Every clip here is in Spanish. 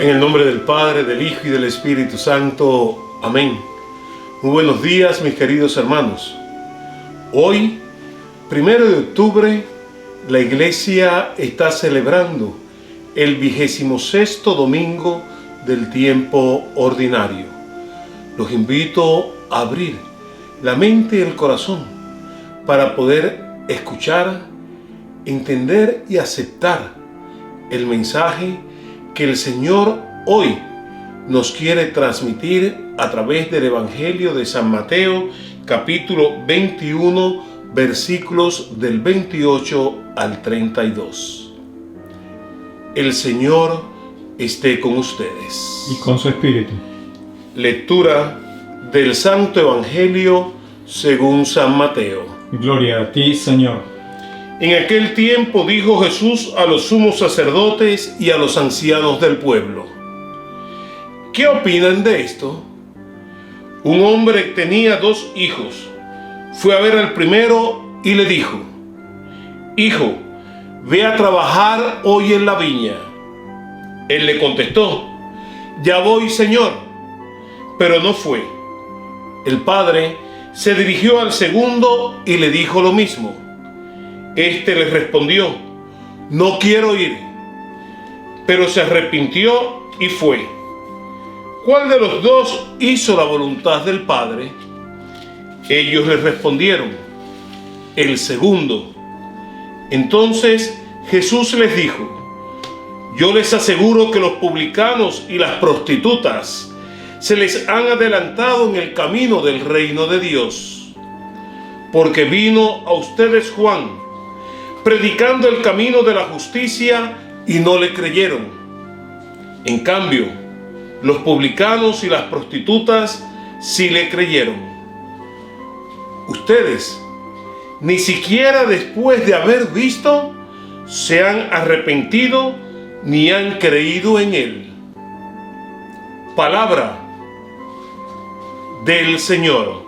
En el nombre del Padre, del Hijo y del Espíritu Santo. Amén. Muy buenos días, mis queridos hermanos. Hoy, 1 de octubre, la Iglesia está celebrando el 26º domingo del tiempo ordinario. Los invito a abrir la mente y el corazón para poder escuchar, entender y aceptar el mensaje que el Señor hoy nos quiere transmitir a través del Evangelio de San Mateo, capítulo 21, versículos del 28 al 32. El Señor esté con ustedes. Y con su espíritu. Lectura del Santo Evangelio según San Mateo. Gloria a ti, Señor. En aquel tiempo dijo Jesús a los sumos sacerdotes y a los ancianos del pueblo: ¿qué opinan de esto? Un hombre tenía 2 hijos. Fue a ver al primero y le dijo: Hijo, ve a trabajar hoy en la viña. Él le contestó: Ya voy, Señor. Pero no fue. El padre se dirigió al segundo y le dijo lo mismo. Este le respondió: No quiero ir. Pero se arrepintió y fue. ¿Cuál de los 2 hizo la voluntad del Padre? Ellos le respondieron: El segundo. Entonces Jesús les dijo: Yo les aseguro que los publicanos y las prostitutas se les han adelantado en el camino del reino de Dios. Porque vino a ustedes Juan, predicando el camino de la justicia, y no le creyeron. En cambio, los publicanos y las prostitutas sí le creyeron. Ustedes, ni siquiera después de haber visto, se han arrepentido ni han creído en él. Palabra del Señor.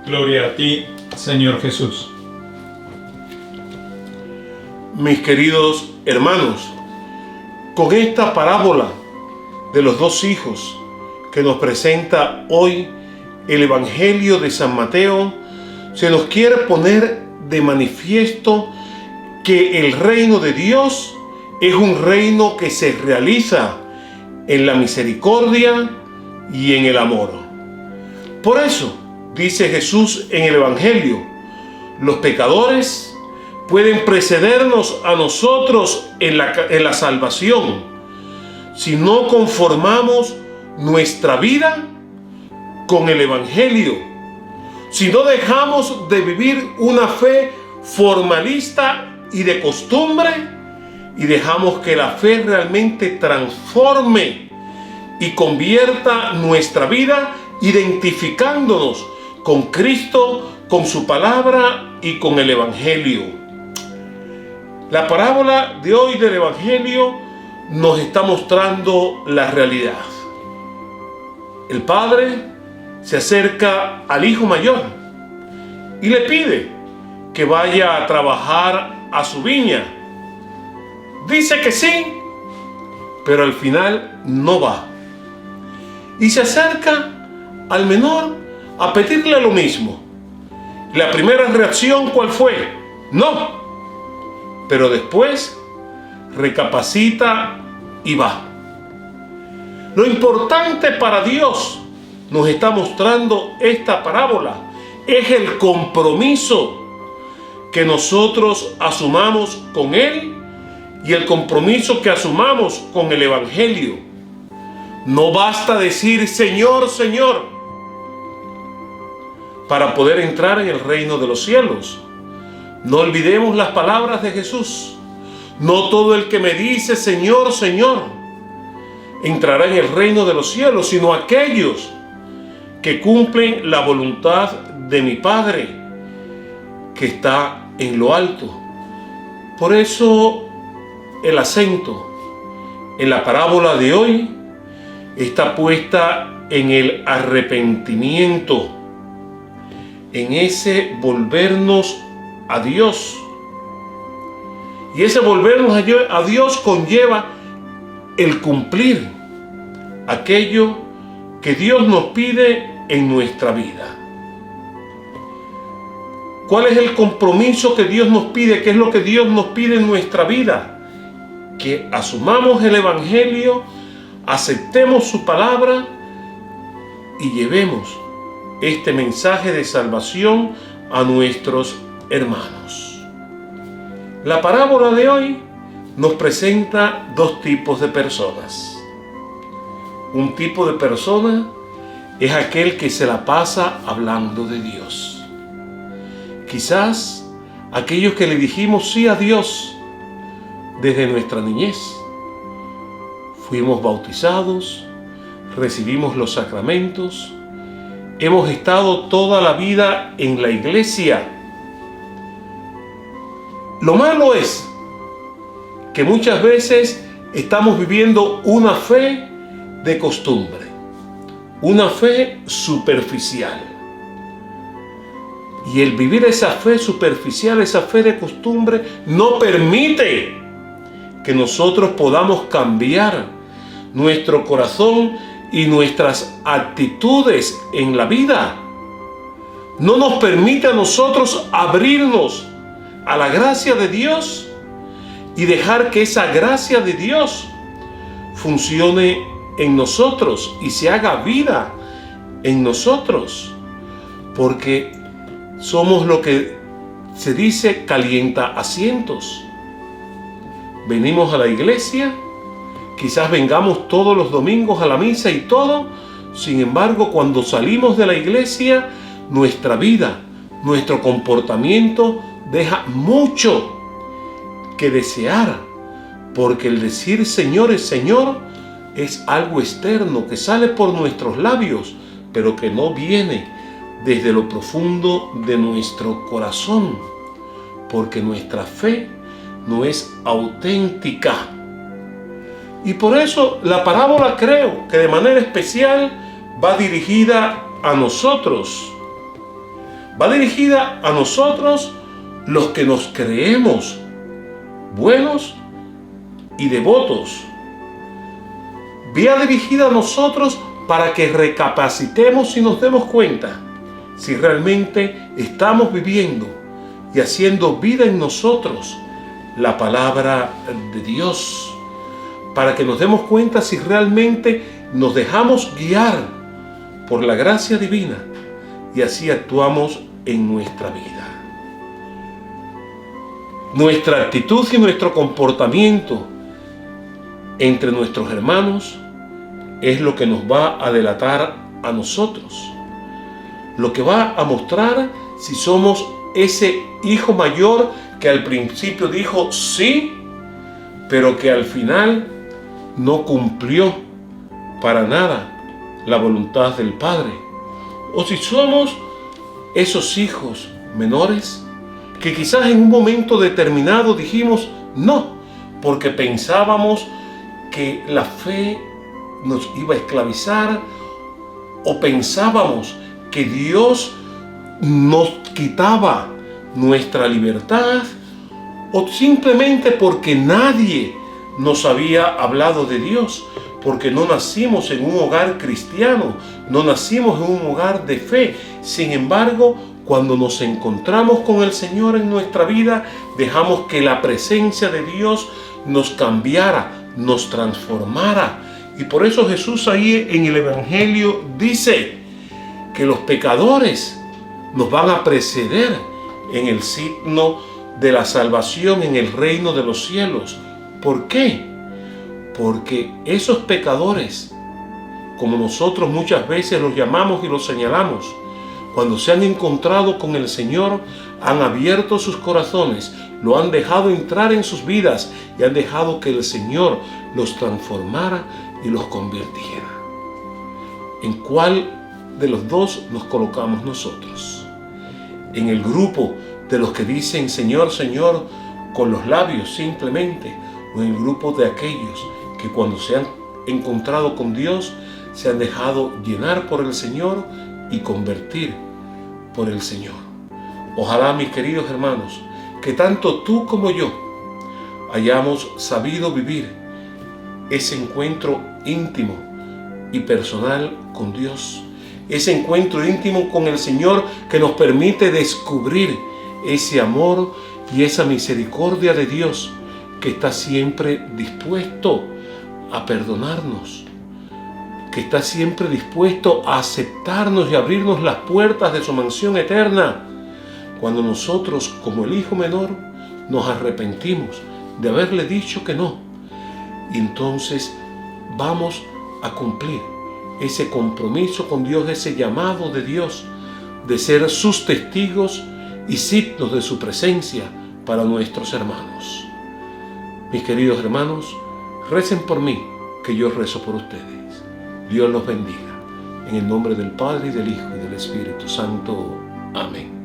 Gloria a ti, Señor Jesús. Mis queridos hermanos, con esta parábola de los 2 hijos que nos presenta hoy el Evangelio de San Mateo, se nos quiere poner de manifiesto que el reino de Dios es un reino que se realiza en la misericordia y en el amor. Por eso, dice Jesús en el Evangelio, los pecadores pueden precedernos a nosotros en la salvación si no conformamos nuestra vida con el Evangelio, si no dejamos de vivir una fe formalista y de costumbre y dejamos que la fe realmente transforme y convierta nuestra vida identificándonos con Cristo, con su palabra y con el Evangelio. La parábola de hoy del Evangelio nos está mostrando la realidad. El padre se acerca al hijo mayor y le pide que vaya a trabajar a su viña. Dice que sí, pero al final no va. Y se acerca al menor a pedirle lo mismo. La primera reacción, ¿cuál fue? No. Pero después recapacita y va. Lo importante para Dios, nos está mostrando esta parábola, es el compromiso que nosotros asumamos con Él y el compromiso que asumamos con el Evangelio. No basta decir Señor, Señor, para poder entrar en el reino de los cielos. No olvidemos las palabras de Jesús. No todo el que me dice Señor, Señor, entrará en el reino de los cielos, sino aquellos que cumplen la voluntad de mi Padre, que está en lo alto. Por eso el acento en la parábola de hoy está puesta en el arrepentimiento, en ese volvernos a Dios. Y ese volvernos a Dios conlleva el cumplir aquello que Dios nos pide en nuestra vida. ¿Cuál es el compromiso que Dios nos pide? ¿Qué es lo que Dios nos pide en nuestra vida? Que asumamos el Evangelio, aceptemos su palabra y llevemos este mensaje de salvación a nuestros hermanos. La parábola de hoy nos presenta dos tipos de personas. Un tipo de persona es aquel que se la pasa hablando de Dios. Quizás aquellos que le dijimos sí a Dios desde nuestra niñez. Fuimos bautizados, recibimos los sacramentos, hemos estado toda la vida en la iglesia. Lo malo es que muchas veces estamos viviendo una fe de costumbre, una fe superficial. Y el vivir esa fe superficial, esa fe de costumbre, no permite que nosotros podamos cambiar nuestro corazón y nuestras actitudes en la vida. No nos permite a nosotros abrirnos a la gracia de Dios y dejar que esa gracia de Dios funcione en nosotros y se haga vida en nosotros. Porque somos lo que se dice calienta asientos. Venimos a la iglesia, quizás vengamos todos los domingos a la misa y todo. Sin embargo, cuando salimos de la iglesia, nuestra vida, nuestro comportamiento deja mucho que desear, porque el decir Señor es Señor es algo externo que sale por nuestros labios, pero que no viene desde lo profundo de nuestro corazón, porque nuestra fe no es auténtica. Y por eso la parábola, creo que de manera especial va dirigida a nosotros. Va dirigida a nosotros los que nos creemos buenos y devotos. Va dirigida a nosotros para que recapacitemos y nos demos cuenta si realmente estamos viviendo y haciendo vida en nosotros la palabra de Dios, para que nos demos cuenta si realmente nos dejamos guiar por la gracia divina y así actuamos en nuestra vida. Nuestra actitud y nuestro comportamiento entre nuestros hermanos es lo que nos va a delatar a nosotros, lo que va a mostrar si somos ese hijo mayor que al principio dijo sí, pero que al final no cumplió para nada la voluntad del Padre. O si somos esos hijos menores que quizás en un momento determinado dijimos no, porque pensábamos que la fe nos iba a esclavizar, o pensábamos que Dios nos quitaba nuestra libertad, o simplemente porque nadie nos había hablado de Dios, porque no nacimos en un hogar cristiano, no nacimos en un hogar de fe. Sin embargo, cuando nos encontramos con el Señor en nuestra vida, dejamos que la presencia de Dios nos cambiara, nos transformara. Y por eso Jesús ahí en el Evangelio dice que los pecadores nos van a preceder en el signo de la salvación en el reino de los cielos. ¿Por qué? Porque esos pecadores, como nosotros muchas veces los llamamos y los señalamos, cuando se han encontrado con el Señor, han abierto sus corazones, lo han dejado entrar en sus vidas y han dejado que el Señor los transformara y los convirtiera. ¿En cuál de los dos nos colocamos nosotros? ¿En el grupo de los que dicen Señor, Señor con los labios simplemente, o en el grupo de aquellos que cuando se han encontrado con Dios se han dejado llenar por el Señor y convertir por el Señor? Ojalá, mis queridos hermanos, que tanto tú como yo hayamos sabido vivir ese encuentro íntimo y personal con Dios. Ese encuentro íntimo con el Señor que nos permite descubrir ese amor y esa misericordia de Dios que está siempre dispuesto a perdonarnos, que está siempre dispuesto a aceptarnos y abrirnos las puertas de su mansión eterna cuando nosotros, como el hijo menor, nos arrepentimos de haberle dicho que no. Y entonces vamos a cumplir ese compromiso con Dios, ese llamado de Dios de ser sus testigos y signos de su presencia para nuestros hermanos. Mis queridos hermanos, recen por mí, que yo rezo por ustedes. Dios los bendiga. En el nombre del Padre, y del Hijo, y del Espíritu Santo. Amén.